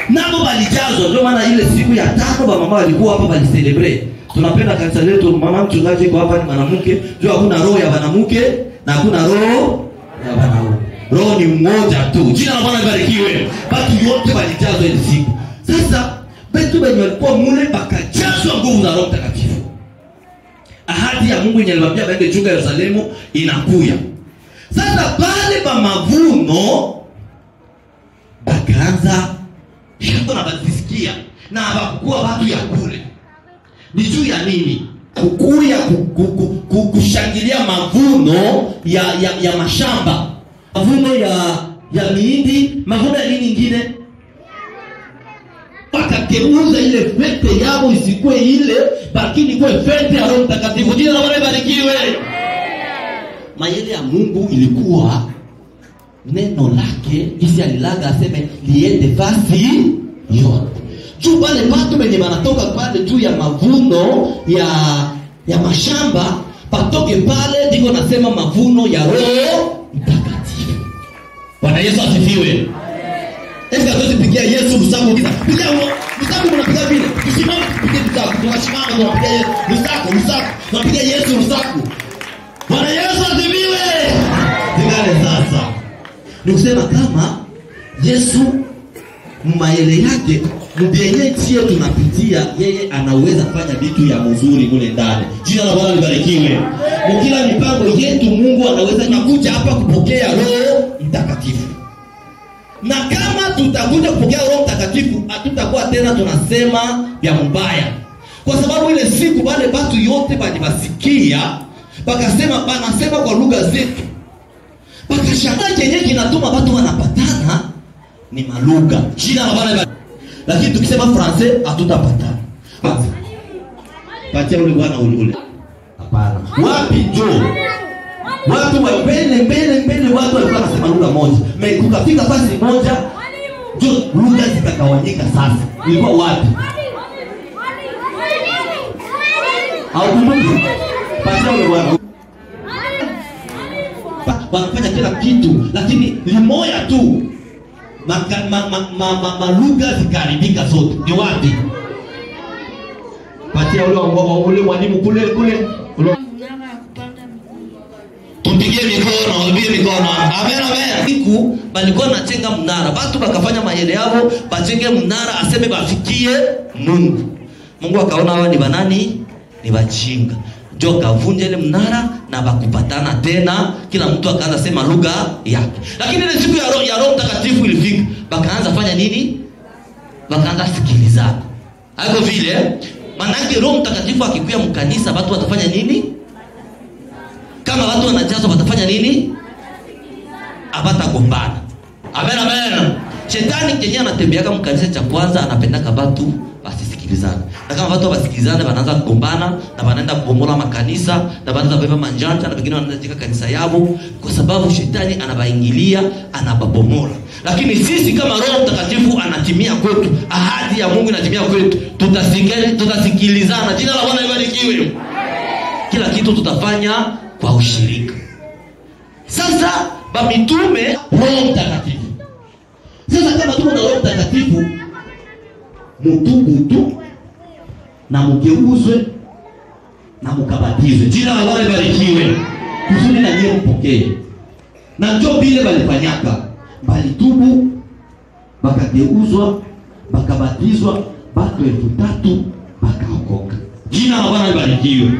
nabo walijazwa. Ndio maana ile siku ya 5 mama walikuwa hapa wali-celebrate. Tunapenda kanisa letu, mama mchungaji kwa hapa ni mwanamke, ndio hakuna roho ya wanamke na hakuna roho ya wanaume. Roho ni mmoja tu. Jina la Bwana libarikiwe. Watu wote walijazwa ile siku. Sasa Petro wenye walikuwa mule bakajazwa nguvu za Roho Mtakatifu. Ahadi ya Mungu inaliwaambia baende chunga Yerusalemu inakuja. Sasa pale pa mavuno bakaanza shiko na bazisikia na hawakuwa watu ya kule. Ni juu ya nini? Kukuya kushangilia mavuno ya mashamba. Mavuno ya miindi, mavuno ya nini nyingine? Wakageuza ile fete yao isikuwe ile, lakini kuwe fete ya Roho Mtakatifu. Jina la Bwana libarikiwe. Mayele ya Mungu ilikuwa neno lake, isi alilaga aseme liende fasi yote. Juu pale watu wenye wanatoka pale juu ya mavuno ya mashamba, patoke pale ndiko nasema mavuno ya Roho Mtakatifu. Bwana Yesu asifiwe. Esa tusipigia Yesu msako kisa. Piga msako mnapiga vile. Tusimame tupige msako. Tunashimama tunapiga msako. Tunapiga Yesu msako. Bwana Yesu asifiwe. Zingale sasa. Nikusema kama Yesu maele yake mbienye tie tunapitia, yeye anaweza kufanya vitu ya mzuri kule ndani. Jina la Bwana libarikiwe. Mkila mipango yetu Mungu anaweza kuja hapa kupokea Roho Mtakatifu. Na kama tutakuja kupokea Roho Mtakatifu, hatutakuwa tena tunasema vya mbaya. Kwa sababu ile siku wale watu yote walibasikia, bakasema banasema kwa lugha zetu. Bakashangaa chenye kinatuma watu wanapatana ni malugha. Jina la Bwana. Lakini tukisema Francais hatutapatana. Patia ule bwana ule. Hapana. Wapi njoo? Watu wa mbele watu walikuwa wanasema lugha moja. Kukafika basi moja, njoo lugha zikagawanyika sasa. Ilikuwa wapi? Au kumbuki? Patia ule bwana. Wanafanya kila kitu, lakini ni moja tu. Lugha zikaribika zote. Ni wapi? Patia ule mwalimu kule. Tupigie mikono. Amen. Siku balikuwa najenga mnara. Watu bakafanya mayele yao, bajenge mnara aseme bafikie Mungu. Mungu akaona hawa ni banani? Ni bajinga. Ndio kavunja ile mnara na bakupatana tena, kila mtu akaanza sema lugha yake. Lakini ile siku ya Roho Mtakatifu ilifika, bakaanza fanya nini? Bakaanza sikilizana. Hapo vile maana Roho Mtakatifu akikuja mkanisa watu watafanya nini? Kama watu wanajazwa watafanya nini? Abatagombana. Amen. Shetani kenye anatembeaka mkanisa cha kwanza anapendaka watu wasisikilizane. Na kama watu wasikilizane wanaanza kugombana na wanaenda kubomola makanisa na wanaanza kubeba manjanja na wengine wanaanza kanisa yao, kwa sababu shetani anabaingilia, anababomola. Lakini sisi kama Roho Mtakatifu anatimia kwetu, ahadi ya Mungu inatimia kwetu, tutasikilizana. Jina la Bwana libarikiwe. Kila kitu tutafanya kwa ushirika. Sasa bamitume Roho Mtakatifu. Sasa kama tuko na Roho Mtakatifu, mutubu tu na mugeuzwe na mukabatizwe. Jina la Bwana libarikiwe. Kusudi na yeye mpokee. Na njoo vile walifanyaka. Balitubu, bakageuzwa, bakabatizwa, watu 3000 bakaokoka. Jina la Bwana libarikiwe.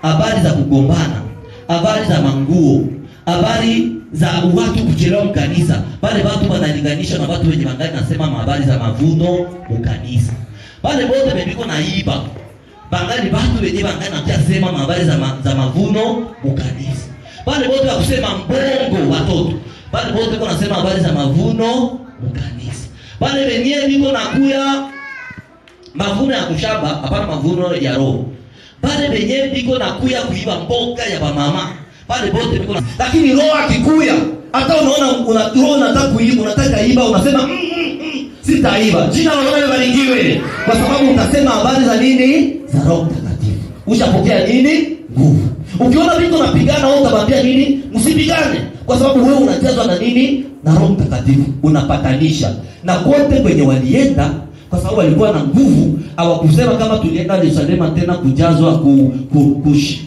Habari za kugombana, habari za manguo, habari za watu kuchelewa mkanisa, pale watu wanalinganisha na watu wenye magari nasema habari za mavuno mkanisa. Pale wote bebiko na iba. Bangali watu wenye magari nasema habari za mavuno mkanisa. Pale wote wakusema mbongo watoto. Pale wote wanasema habari za mavuno mkanisa. Pale wenyewe biko nakuya mavuno ya kushamba, hapana mavuno ya roho. Pale wenyewe biko nakuya kuiba mboga ya mama. Pale bote biko na, lakini roho akikuya, hata unaona roho unataka kuiba, unataka iba, unasema sitaiba. Jina la Bwana libarikiwe. Kwa sababu utasema habari za nini? Za Roho Mtakatifu. Ushapokea nini? Nguvu. Ukiona biko napigana wewe utamwambia nini? Msipigane. Kwa sababu wewe unajazwa na nini? na Roho Mtakatifu unapatanisha. Na kote kwenye walienda, kwa sababu walikuwa na nguvu, hawakusema kama tulienda Yerusalemu tena kujazwa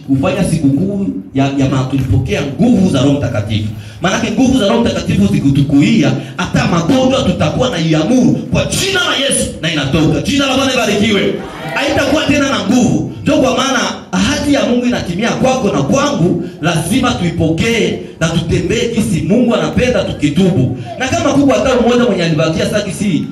kufanya sikukuu ya tulipokea nguvu za Roho Mtakatifu. Maana nguvu za Roho Mtakatifu zikutukuia, hata magonjwa tutakuwa na iamuru kwa jina la Yesu na inatoka. Jina la Bwana libarikiwe. Haitakuwa tena na nguvu. Ndio kwa maana ahadi ya Mungu inatimia kwako na kwangu, lazima tuipokee na tutembee kisi Mungu anapenda tukitubu. Na kama kubwa hata mmoja mwenye alibakia sasa kisi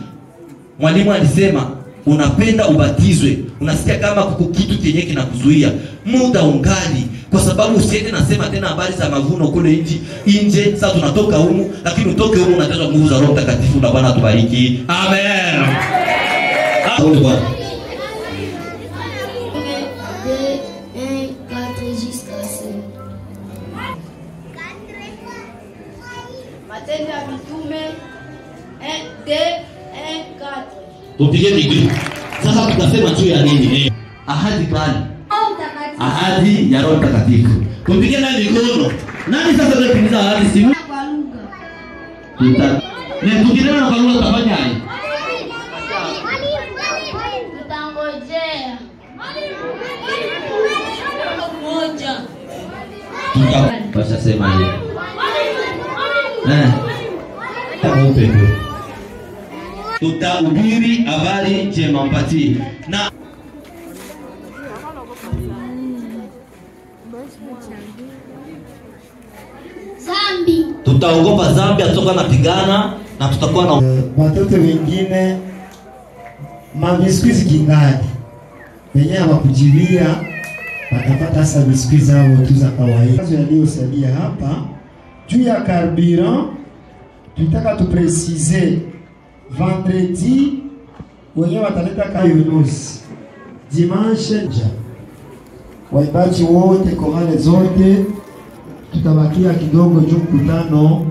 mwalimu alisema unapenda ubatizwe, unasikia kama kuko kitu kenye kinakuzuia, muda ungali, kwa sababu usiende nasema tena habari za mavuno kule nje. Sasa tunatoka humu, lakini utoke humu unataka nguvu za Roho Mtakatifu. Na Bwana atubariki. Amen. Asante Bwana. Matendo ya Mitume 1:4. Tupige digrii. Sasa tutasema juu ya nini? Ahadi gani? Ahadi ya Roho Mtakatifu. Tupige na mikono. Nani sasa anatimiza ahadi simu? Kwa lugha. Na tukinena na lugha utafanya nini? Tutangojea. Moja. Tutapasha sema hiyo. Tutahubiri habari njema mpatie. Na Zambi. Tutaogopa zambi, atoka na pigana na tutakuwa na watoto wengine mabiskuizi kingali. Wenye hawakujilia watapata hasa biskuizi zao tu za kawaida. Kazi yaliyosalia hapa juu ya carburant, tutaka tupresize vendredi wenye wataleta kayunusi, dimanche nja waibaji wote kohale zote tutabakia kidogo juu mkutano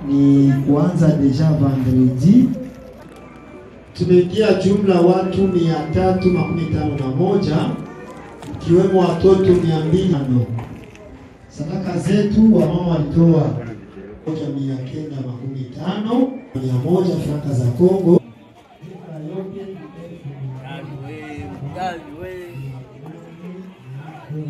ni kuanza deja vendredi. Tumeingia jumla watu 351 ikiwemo watoto 200. Sadaka zetu wamama walitoa 950 100 franka za Kongo.